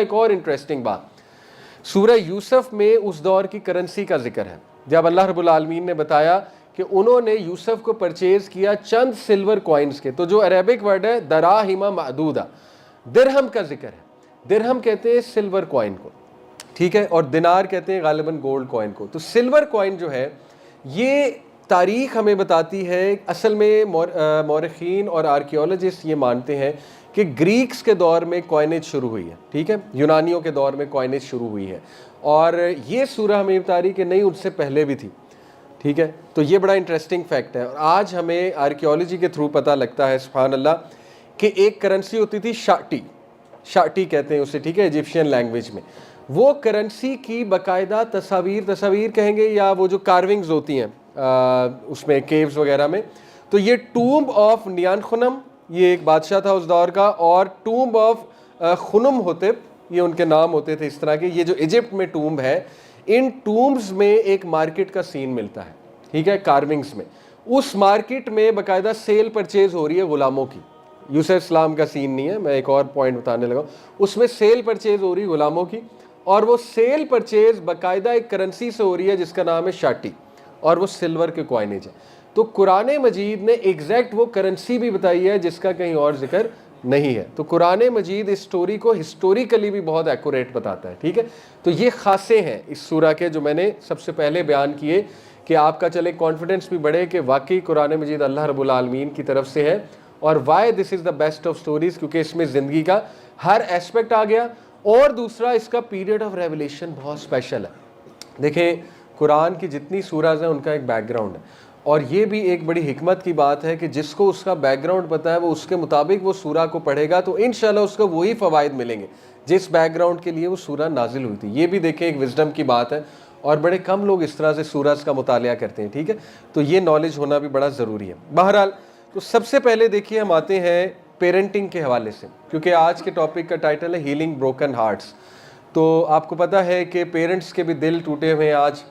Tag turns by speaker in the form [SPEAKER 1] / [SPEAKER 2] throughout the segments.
[SPEAKER 1] ایک اور انٹرسٹنگ بات، سورہ یوسف میں اس دور کی کرنسی کا ذکر ہے، جب اللہ رب العالمین نے بتایا کہ انہوں نے یوسف کو پرچیز کیا چند سلور کوائنز کے، تو جو عربک ورڈ ہے دراہم معدودہ، درہم کا ذکر ہے، درہم کہتے ہیں سلور کوائن کو، ٹھیک ہے، اور دینار کہتے ہیں غالباً گولڈ کوائن کو۔ تو سلور کوائن جو ہے یہ تاریخ ہمیں بتاتی ہے، اصل میں مورخین اور آرکیولوجسٹ یہ مانتے ہیں کہ گریکس کے دور میں کوائنیج شروع ہوئی ہے، ٹھیک ہے، یونانیوں کے دور میں کوائنیج شروع ہوئی ہے، اور یہ سورہ ہمیں بتا رہی کہ نہیں ان سے پہلے بھی تھی، ٹھیک ہے۔ تو یہ بڑا انٹرسٹنگ فیکٹ ہے، اور آج ہمیں آرکیولوجی کے تھرو پتہ لگتا ہے سبحان اللہ کہ ایک کرنسی ہوتی تھی شاٹی، شاٹی کہتے ہیں اسے، ٹھیک ہے، ایجپشین لینگویج میں، وہ کرنسی کی باقاعدہ تصاویر کہیں گے، یا وہ جو کارونگز ہوتی ہیں اس میں کیوز وغیرہ میں، تو یہ ٹومب آف نیان خنم، یہ ایک بادشاہ تھا اس دور کا، اور ٹومب آف خنم ہوتب، یہ ان کے نام ہوتے تھے اس طرح کے، یہ جو ایجپٹ میں ٹومب ہے، ان ٹومبز میں ایک مارکیٹ کا سین ملتا ہے، ٹھیک ہے، کارونگز میں، اس مارکیٹ میں باقاعدہ سیل پرچیز ہو رہی ہے غلاموں کی، یوسف اسلام کا سین نہیں ہے، میں ایک اور پوائنٹ بتانے لگا، اس میں سیل پرچیز ہو رہی ہے غلاموں کی، اور وہ سیل پرچیز باقاعدہ ایک کرنسی سے ہو رہی ہے جس کا نام ہے شاٹی، اور وہ سلور کے کوائنیج ہے۔ تو قرآن مجید نے ایگزیکٹ وہ کرنسی بھی بتائی ہے جس کا کہیں اور ذکر نہیں ہے، تو قرآن مجید اس سٹوری کو ہسٹوریکلی بھی بہت ایکوریٹ بتاتا ہے، ٹھیک ہے۔ تو یہ خاصے ہیں اس سورہ کے جو میں نے سب سے پہلے بیان کیے، کہ آپ کا چلے کانفیڈنس بھی بڑھے کہ واقعی قرآن مجید اللہ رب العالمین کی طرف سے ہے، اور why this is the best of stories, کیونکہ اس میں زندگی کا ہر ایسپیکٹ آ گیا، اور دوسرا اس کا پیریڈ آف ریولیشن بہت اسپیشل ہے۔ دیکھیں قرآن کی جتنی سورز ہیں ان کا ایک بیک گراؤنڈ ہے، اور یہ بھی ایک بڑی حکمت کی بات ہے کہ جس کو اس کا بیک گراؤنڈ پتہ ہے وہ اس کے مطابق وہ سورہ کو پڑھے گا تو انشاءاللہ اس کو وہی فوائد ملیں گے جس بیک گراؤنڈ کے لیے وہ سورہ نازل ہوئی تھی۔ یہ بھی دیکھیں ایک وزڈم کی بات ہے، اور بڑے کم لوگ اس طرح سے سورج کا مطالعہ کرتے ہیں، ٹھیک ہے، تو یہ نالج ہونا بھی بڑا ضروری ہے۔ بہرحال تو سب سے پہلے دیکھیے ہم آتے ہیں پیرنٹنگ کے حوالے سے، کیونکہ آج کے ٹاپک کا ٹائٹل ہے ہیلنگ بروکن ہارٹس۔ تو آپ کو پتہ ہے کہ پیرنٹس کے بھی دل ٹوٹے ہوئے ہیں، آج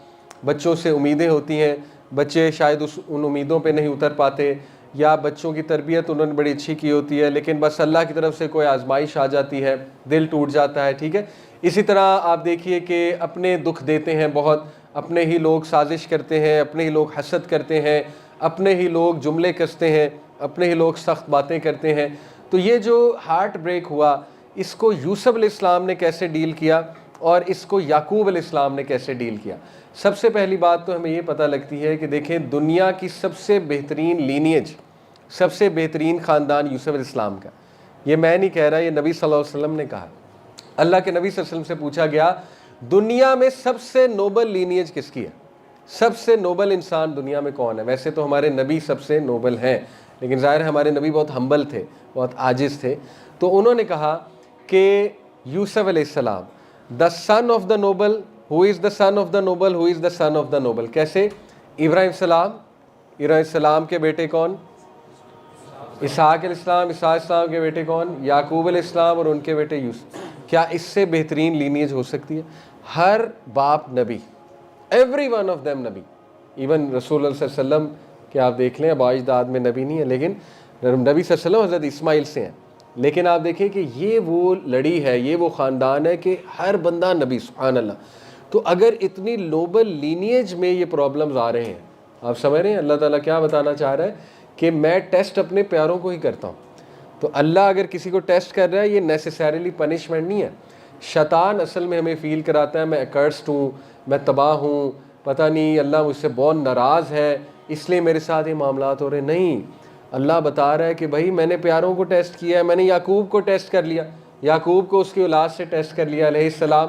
[SPEAKER 1] بچوں سے امیدیں ہوتی ہیں، بچے شاید ان امیدوں پہ نہیں اتر پاتے، یا بچوں کی تربیت انہوں نے بڑی اچھی کی ہوتی ہے لیکن بس اللہ کی طرف سے کوئی آزمائش آ جاتی ہے، دل ٹوٹ جاتا ہے، ٹھیک ہے۔ اسی طرح آپ دیکھیے کہ اپنے دکھ دیتے ہیں بہت، اپنے ہی لوگ سازش کرتے ہیں، اپنے ہی لوگ حسد کرتے ہیں، اپنے ہی لوگ جملے کستے ہیں، اپنے ہی لوگ سخت باتیں کرتے ہیں۔ تو یہ جو ہارٹ بریک ہوا، اس کو یوسف علیہ السلام نے کیسے ڈیل کیا، اور اس کو یعقوب علیہ السلام نے کیسے ڈیل کیا؟ سب سے پہلی بات تو ہمیں یہ پتہ لگتی ہے کہ دیکھیں دنیا کی سب سے بہترین لینیج، سب سے بہترین خاندان یوسف علیہ السلام کا، یہ میں نہیں کہہ رہا، یہ نبی صلی اللہ علیہ وسلم نے کہا۔ اللہ کے نبی صلی اللہ علیہ وسلم سے پوچھا گیا دنیا میں سب سے نوبل لینیج کس کی ہے، سب سے نوبل انسان دنیا میں کون ہے؟ ویسے تو ہمارے نبی سب سے نوبل ہیں، لیکن ظاہر ہے ہمارے نبی بہت ہمبل تھے، بہت عاجز تھے، تو انہوں نے کہا کہ یوسف علیہ السلام، the son of the noble, who is the son of the noble, who is the son of the noble. کیسے؟ ابراہیم السلام کے بیٹے کون؟ اسحاق علیہ السلام، اسحاق السلام کے بیٹے کون؟ یعقوب علیہ السلام، اور ان کے بیٹے یوسف۔ کیا اس سے بہترین لینیج ہو سکتی ہے؟ ہر باپ نبی، ایوری ون آف دیم نبی، ایون رسول اللہ صلی اللہ علیہ وسلم کہ آپ دیکھ لیں اب اجداد میں نبی نہیں ہے، لیکن نبی صلی اللہ علیہ وسلم حضرت اسماعیل سے ہیں، لیکن آپ دیکھیں کہ یہ وہ لڑی ہے، یہ وہ خاندان ہے کہ ہر بندہ نبی، سبحان اللہ۔ تو اگر اتنی نوبل لینیج میں یہ پرابلمز آ رہے ہیں، آپ سمجھ رہے ہیں اللہ تعالیٰ کیا بتانا چاہ رہا ہے کہ میں ٹیسٹ اپنے پیاروں کو ہی کرتا ہوں۔ تو اللہ اگر کسی کو ٹیسٹ کر رہا ہے یہ نیسیسریلی پنشمنٹ نہیں ہے، شیطان اصل میں ہمیں فیل کراتا ہے میں اکرسڈ ہوں، میں تباہ ہوں، پتہ نہیں اللہ مجھ سے بہت ناراض ہے اس لیے میرے ساتھ یہ معاملات ہو رہے ہیں۔ نہیں، اللہ بتا رہا ہے کہ بھائی میں نے پیاروں کو ٹیسٹ کیا ہے، میں نے یعقوب کو ٹیسٹ کر لیا، یعقوب کو اس کی اولاد سے ٹیسٹ کر لیا علیہ السلام،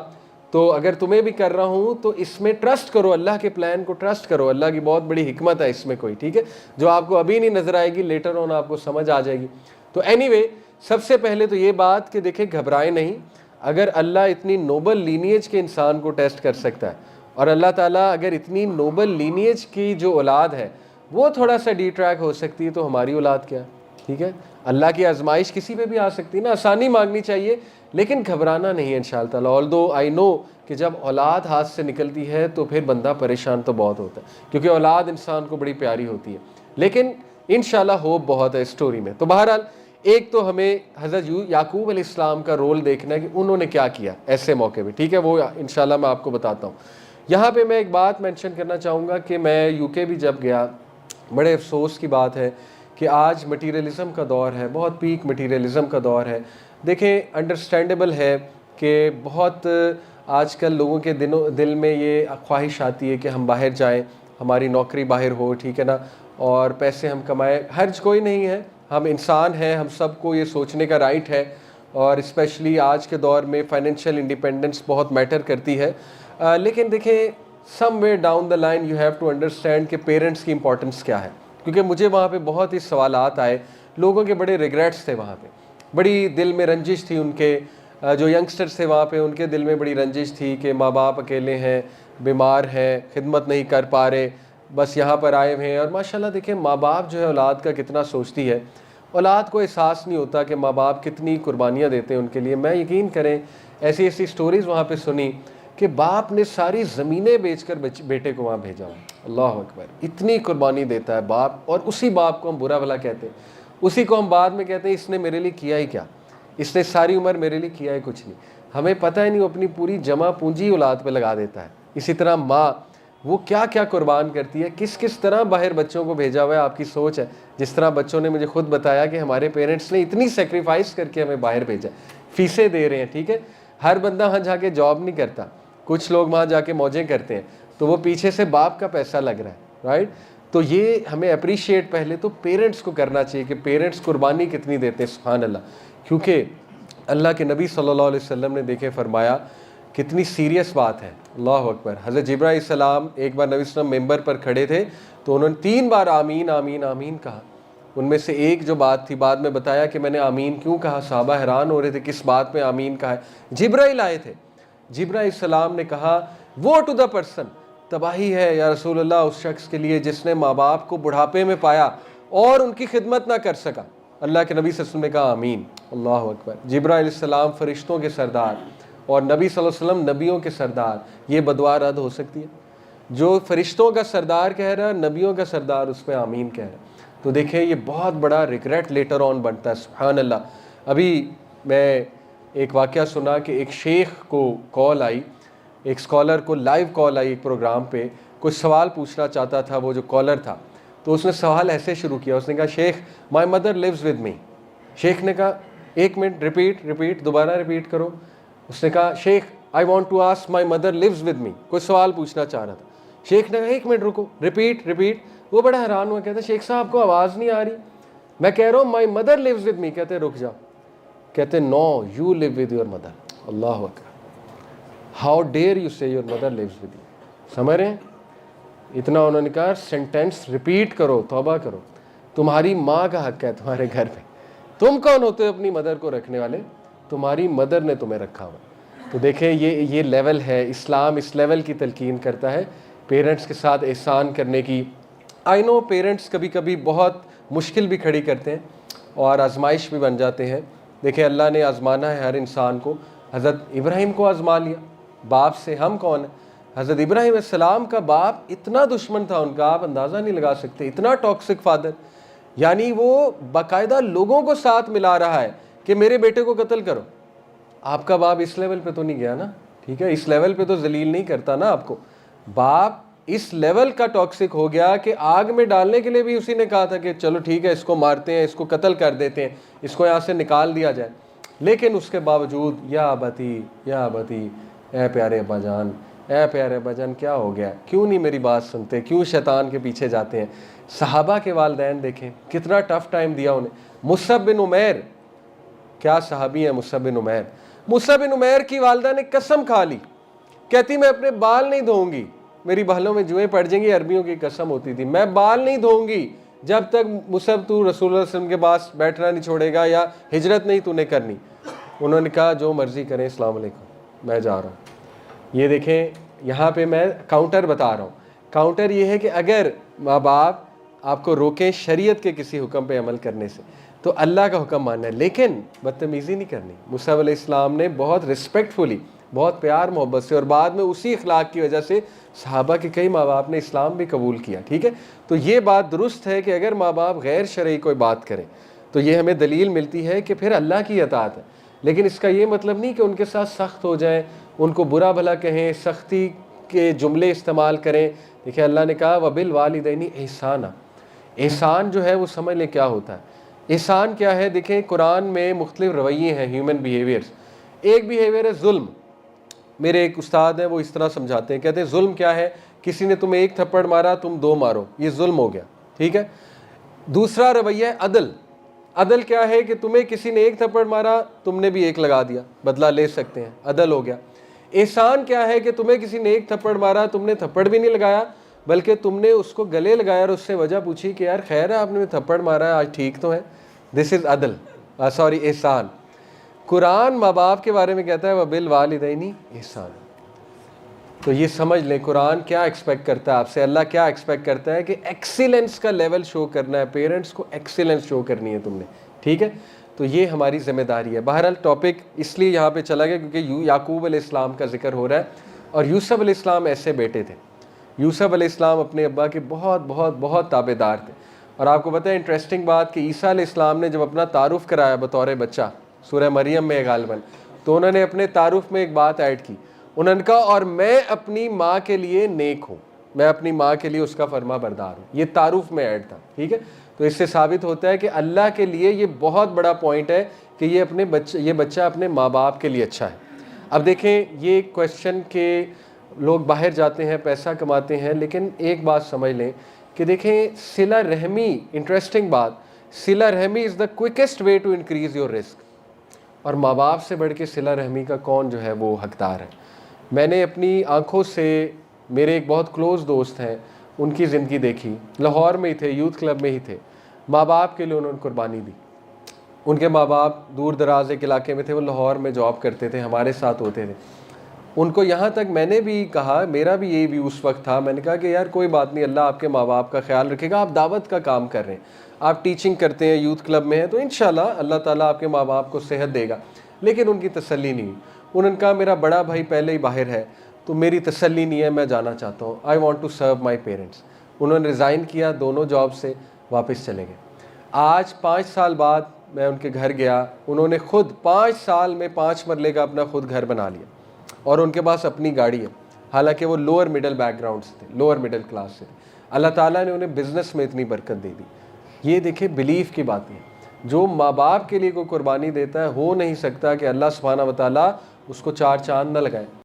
[SPEAKER 1] تو اگر تمہیں بھی کر رہا ہوں تو اس میں ٹرسٹ کرو، اللہ کے پلان کو ٹرسٹ کرو، اللہ کی بہت بڑی حکمت ہے اس میں کوئی، ٹھیک ہے، جو آپ کو ابھی نہیں نظر آئے گی لیٹر آن آپ کو سمجھ آ جائے گی۔ تو اینی وے سب سے پہلے تو یہ بات کہ دیکھیں گھبرائیں نہیں، اگر اللہ اتنی نوبل لینیج کے انسان کو ٹیسٹ کر سکتا ہے، اور اللہ تعالیٰ اگر اتنی نوبل لینیج کی جو اولاد ہے وہ تھوڑا سا ڈی ٹریک ہو سکتی ہے تو ہماری اولاد کیا، ٹھیک ہے۔ اللہ کی آزمائش کسی پہ بھی آ سکتی ہے نا، آسانی مانگنی چاہیے لیکن گھبرانا نہیں ہے انشاءاللہ تعالیٰ۔ آلدو آئی نو کہ جب اولاد ہاتھ سے نکلتی ہے تو پھر بندہ پریشان تو بہت ہوتا ہے، کیونکہ اولاد انسان کو بڑی پیاری ہوتی ہے، لیکن انشاءاللہ ہوپ بہت ہے اس سٹوری میں۔ تو بہرحال ایک تو ہمیں حضرت یعقوب علیہ السلام کا رول دیکھنا ہے کہ انہوں نے کیا کیا ایسے موقع پہ، ٹھیک ہے، وہ انشاءاللہ میں آپ کو بتاتا ہوں۔ یہاں پہ میں ایک بات مینشن کرنا چاہوں گا کہ میں یو کے بھی جب گیا، بڑے افسوس کی بات ہے کہ آج مٹیریلزم کا دور ہے، بہت پیک مٹیریلزم کا دور ہے۔ دیکھیں انڈرسٹینڈیبل ہے کہ بہت آج کل لوگوں کے دل میں یہ خواہش آتی ہے کہ ہم باہر جائیں، ہماری نوکری باہر ہو، ٹھیک ہے نا، اور پیسے ہم کمائیں۔ حرج کوئی نہیں ہے، ہم انسان ہیں، ہم سب کو یہ سوچنے کا رائٹ ہے، اور اسپیشلی آج کے دور میں فائنینشیل انڈیپینڈنس بہت میٹر کرتی ہے۔ لیکن دیکھیں somewhere down the line you have to understand کہ پیرنٹس کی امپورٹنس کیا ہے، کیونکہ مجھے وہاں پہ بہت ہی سوالات آئے، لوگوں کے بڑے ریگریٹس تھے وہاں پہ، بڑی دل میں رنجش تھی ان کے، جو ینگسٹرس تھے وہاں پہ ان کے دل میں بڑی رنجش تھی کہ ماں باپ اکیلے ہیں، بیمار ہیں، خدمت نہیں کر پا رہے، بس یہاں پر آئے ہوئے ہیں۔ اور ماشاءاللہ دیکھیں ماں باپ جو ہے اولاد کا کتنا سوچتی ہے، اولاد کو احساس نہیں ہوتا کہ ماں باپ کتنی قربانیاں دیتے ہیں ان کے لیے۔ میں یقین کریں ایسی ایسی سٹوریز وہاں پہ سنی کہ باپ نے ساری زمینیں بیچ کر بیٹے کو وہاں بھیجا ہوا۔ اللہ اکبر، اتنی قربانی دیتا ہے باپ، اور اسی باپ کو ہم برا بھلا کہتے ہیں، اسی کو ہم بعد میں کہتے ہیں اس نے میرے لیے کیا ہی کیا، اس نے ساری عمر میرے لیے کیا ہی کچھ نہیں۔ ہمیں پتہ ہی نہیں، وہ اپنی پوری جمع پونجی اولاد پہ لگا دیتا ہے۔ اسی طرح ماں وہ کیا کیا قربان کرتی ہے، کس کس طرح باہر بچوں کو بھیجا ہوا ہے۔ آپ کی سوچ ہے، جس طرح بچوں نے مجھے خود بتایا کہ ہمارے پیرنٹس نے اتنی سیکریفائس کر کے ہمیں باہر بھیجا، فیسیں دے رہے ہیں، ٹھیک ہے، ہر بندہ وہاں جا کے جاب نہیں کرتا، کچھ لوگ وہاں جا کے موجیں کرتے ہیں، تو وہ پیچھے سے باپ کا پیسہ لگ رہا ہے، رائٹ۔ تو یہ ہمیں اپریشیٹ پہلے تو پیرنٹس کو کرنا چاہیے کہ پیرنٹس قربانی کتنی دیتے ہیں، سبحان اللہ۔ کیونکہ اللہ کے نبی صلی اللہ علیہ وسلم نے دیکھے فرمایا کتنی سیریس بات ہے، اللہ اکبر۔ حضرت جبرائیل علیہ السلام ایک بار نبی صلی اللہ علیہ وسلم ممبر پر کھڑے تھے تو انہوں نے 3 بار آمین آمین آمین کہا۔ ان میں سے ایک جو بات تھی، بعد میں بتایا کہ میں نے آمین کیوں کہا، صحابہ حیران ہو رہے تھے کس بات میں آمین کہا ہے۔ جبرائیل آئے تھے، جبرائیل علیہ السلام نے کہا وہ ٹو دا پرسن، تباہی ہے یا رسول اللہ اس شخص کے لیے جس نے ماں باپ کو بڑھاپے میں پایا اور ان کی خدمت نہ کر سکا۔ اللہ کے نبی صلی اللہ علیہ وسلم نے کہا آمین، اللہ اکبر۔ جبرائیل علیہ السلام فرشتوں کے سردار اور نبی صلی اللہ علیہ وسلم نبیوں کے سردار، یہ بدعا رد ہو سکتی ہے؟ جو فرشتوں کا سردار کہہ رہا ہے، نبیوں کا سردار اس پہ آمین کہہ رہا ہے، تو دیکھیں یہ بہت بڑا ریگریٹ لیٹر آن بنتا ہے، سبحان اللہ۔ ابھی میں ایک واقعہ سنا کہ ایک شیخ کو کال آئی، ایک سکالر کو لائیو کال آئی ایک پروگرام پہ، کوئی سوال پوچھنا چاہتا تھا وہ جو کالر تھا، تو اس نے سوال ایسے شروع کیا، اس نے کہا Sheikh my mother lives with me. Sheikh نے کہا 1 منٹ ریپیٹ، دوبارہ ریپیٹ کرو۔ اس نے کہا Sheikh I want to ask my mother lives with me, کوئی سوال پوچھنا چاہ رہا تھا۔ شیخ نے کہا 1 منٹ رکو، ریپیٹ۔ وہ بڑا حیران ہوا، کہتا شیخ صاحب کو آواز نہیں آ رہی، میں کہہ رہا ہوں my mother lives with me, کہتے رک جاؤ، کہتے no you live with your mother. اللہ اکبر، how dare you say your mother lives with you. سمجھ رہے ہیں اتنا؟ انہوں نے کہا سینٹینس ریپیٹ کرو، توبہ کرو، تمہاری ماں کا حق ہے تمہارے گھر پہ، تم کون ہوتے ہو اپنی مدر کو رکھنے والے؟ تمہاری مدر نے تمہیں رکھا ہوا۔ تو دیکھیں یہ لیول ہے، اسلام اس لیول کی تلقین کرتا ہے پیرنٹس کے ساتھ احسان کرنے کی۔ آئی نو پیرنٹس کبھی کبھی بہت مشکل بھی کھڑی کرتے ہیں اور آزمائش بھی بن جاتے ہیں۔ دیکھیں اللہ نے آزمانا ہے ہر انسان کو، حضرت ابراہیم کو آزما لیا، باپ سے ہم کون ہیں؟ حضرت ابراہیم علیہ السلام کا باپ اتنا دشمن تھا ان کا، آپ اندازہ نہیں لگا سکتے، اتنا ٹاکسک فادر، یعنی وہ باقاعدہ لوگوں کو ساتھ ملا رہا ہے کہ میرے بیٹے کو قتل کرو۔ آپ کا باپ اس لیول پہ تو نہیں گیا نا، ٹھیک ہے، اس لیول پہ تو ذلیل نہیں کرتا نا آپ کو۔ باپ اس لیول کا ٹاکسک ہو گیا کہ آگ میں ڈالنے کے لیے بھی اسی نے کہا تھا کہ چلو ٹھیک ہے اس کو مارتے ہیں، اس کو قتل کر دیتے ہیں، اس کو یہاں سے نکال دیا جائے۔ لیکن اس کے باوجود یا ابتی، اے پیارے ابا جان، اے پیارے ابا جان کیا ہو گیا، کیوں نہیں میری بات سنتے، کیوں شیطان کے پیچھے جاتے ہیں؟ صحابہ کے والدین دیکھیں کتنا ٹف ٹائم دیا انہیں۔ مصعب بن عمیر، کیا صحابی ہیں مصعب بن عمیر؟ مصعب بن عمیر کی والدہ نے قسم کھا لی، کہتی میں اپنے بال نہیں دھوؤں گی، میری بالوں میں جوئیں پڑ جائیں گی، عربیوں کی قسم ہوتی تھی، میں بال نہیں دھوؤں گی جب تک مصعب تو رسول اللہ صلی اللہ علیہ وسلم کے پاس بیٹھنا نہیں چھوڑے گا یا ہجرت نہیں تو نے کرنی۔ انہوں نے کہا جو مرضی کریں، السلام علیکم، میں جا رہا ہوں۔ یہ دیکھیں یہاں پہ میں کاؤنٹر بتا رہا ہوں، کاؤنٹر یہ ہے کہ اگر ماں باپ آپ کو روکیں شریعت کے کسی حکم پہ عمل کرنے سے تو اللہ کا حکم ماننا ہے، لیکن بدتمیزی نہیں کرنی۔ مصعب علیہ السلام نے بہت ریسپیکٹفلی، بہت پیار محبت سے، اور بعد میں اسی اخلاق کی وجہ سے صحابہ کے کئی ماں باپ نے اسلام بھی قبول کیا، ٹھیک ہے۔ تو یہ بات درست ہے کہ اگر ماں باپ غیر شرعی کوئی بات کریں تو یہ ہمیں دلیل ملتی ہے کہ پھر اللہ کی اطاعت ہے، لیکن اس کا یہ مطلب نہیں کہ ان کے ساتھ سخت ہو جائیں، ان کو برا بھلا کہیں، سختی کے جملے استعمال کریں۔ دیکھیں اللہ نے کہا وَبِالْوَالِدَيْنِ احسانًا، احسان جو ہے وہ سمجھ لیں کیا ہوتا ہے۔ احسان کیا ہے؟ دیکھیں قرآن میں مختلف رویے ہیں، ہیومن بیہیویئرز۔ ایک بیہیویئر ہے ظلم۔ میرے ایک استاد ہیں، وہ اس طرح سمجھاتے ہیں، کہتے ہیں ظلم کیا ہے؟ کسی نے تمہیں ایک تھپڑ مارا، تم 2 مارو، یہ ظلم ہو گیا، ٹھیک ہے۔ دوسرا رویہ ہے عدل۔ عدل کیا ہے کہ تمہیں کسی نے ایک تھپڑ مارا، تم نے بھی ایک لگا دیا، بدلہ لے سکتے ہیں، عدل ہو گیا۔ احسان کیا ہے کہ تمہیں کسی نے ایک تھپڑ مارا، تم نے تھپڑ بھی نہیں لگایا بلکہ تم نے اس کو گلے لگایا اور اس سے وجہ پوچھی کہ یار خیر ہے آپ نے تھپڑ مارا ہے، آج ٹھیک تو ہے۔ دس از عدل، احسان۔ قرآن ماں باپ کے بارے میں کہتا ہے وَبِالْوَالِدَيْنِ احسان۔ تو یہ سمجھ لیں قرآن کیا ایکسپیکٹ کرتا ہے آپ سے، اللہ کیا ایکسپیکٹ کرتا ہے کہ ایکسیلنس کا لیول شو کرنا ہے، پیرنٹس کو ایکسیلنس شو کرنی ہے تم نے، ٹھیک ہے۔ تو یہ ہماری ذمہ داری ہے۔ بہرحال ٹاپک اس لیے یہاں پہ چلا گیا کیونکہ یعقوب علیہ السلام کا ذکر ہو رہا ہے، اور یوسف علیہ السلام ایسے بیٹے تھے۔ یوسف علیہ السلام اپنے ابا کے بہت بہت بہت تابع دار تھے، اور آپ کو پتہ ہے انٹرسٹنگ بات کہ عیسیٰ علیہ السلام نے جب اپنا تعارف کرایا بطور بچہ، سورہ مریم میں غالباً، تو انہوں نے اپنے تعارف میں ایک بات ایڈ کی، انہوں نے کہا اور میں اپنی ماں کے لیے نیک ہوں، میں اپنی ماں کے لیے اس کا فرما بردار ہوں۔ یہ تعارف میں ایڈ تھا، ٹھیک ہے۔ تو اس سے ثابت ہوتا ہے کہ اللہ کے لیے یہ بہت بڑا پوائنٹ ہے کہ یہ بچہ اپنے ماں باپ کے لیے اچھا ہے۔ اب دیکھیں یہ کویسچن کہ لوگ باہر جاتے ہیں پیسہ کماتے ہیں، لیکن ایک بات سمجھ لیں کہ دیکھیں صلہ رحمی، انٹرسٹنگ بات، صلہ رحمی از دا quickest way to increase your رزق، اور ماں باپ سے بڑھ کے صلہ رحمی کا کون جو ہے وہ حقدار ہے۔ میں نے اپنی آنکھوں سے، میرے ایک بہت کلوز دوست ہیں، ان کی زندگی دیکھی، لاہور میں ہی تھے، یوتھ کلب میں ہی تھے، ماں باپ کے لیے انہوں نے قربانی دی۔ ان کے ماں باپ دور دراز ایک علاقے میں تھے، وہ لاہور میں جاب کرتے تھے، ہمارے ساتھ ہوتے تھے۔ ان کو یہاں تک میں نے بھی کہا، میرا بھی یہی بھی اس وقت تھا، میں نے کہا کہ یار کوئی بات نہیں، اللہ آپ کے ماں باپ کا خیال رکھے گا، آپ دعوت کا کام کر رہے ہیں، آپ ٹیچنگ کرتے ہیں، یوتھ کلب میں ہیں، تو انشاءاللہ اللہ تعالیٰ آپ کے ماں باپ کو صحت دے گا۔ لیکن ان کی تسلی نہیں، انہوں نے کہا میرا بڑا بھائی پہلے ہی باہر ہے تو میری تسلی نہیں ہے، میں جانا چاہتا ہوں، I want to serve my parents. انہوں نے ریزائن کیا، دونوں جاب سے واپس چلے گئے۔ آج 5 سال بعد میں ان کے گھر گیا، انہوں نے خود 5 سال میں 5 مرلے کا اپنا خود گھر بنا لیا، اور ان کے پاس اپنی گاڑی ہے، حالانکہ وہ لوور مڈل بیک گراؤنڈ سے تھے، لوور مڈل کلاس سے تھے۔ اللہ تعالیٰ نے انہیں بزنس میں اتنی برکت دے دی۔ یہ دیکھیں بلیف کی باتیں ہیں، جو ماں باپ کے لیے کوئی قربانی دیتا ہے، ہو نہیں سکتا کہ اللہ سبحانہ و تعالیٰ اس کو 4 چاند نہ لگائے۔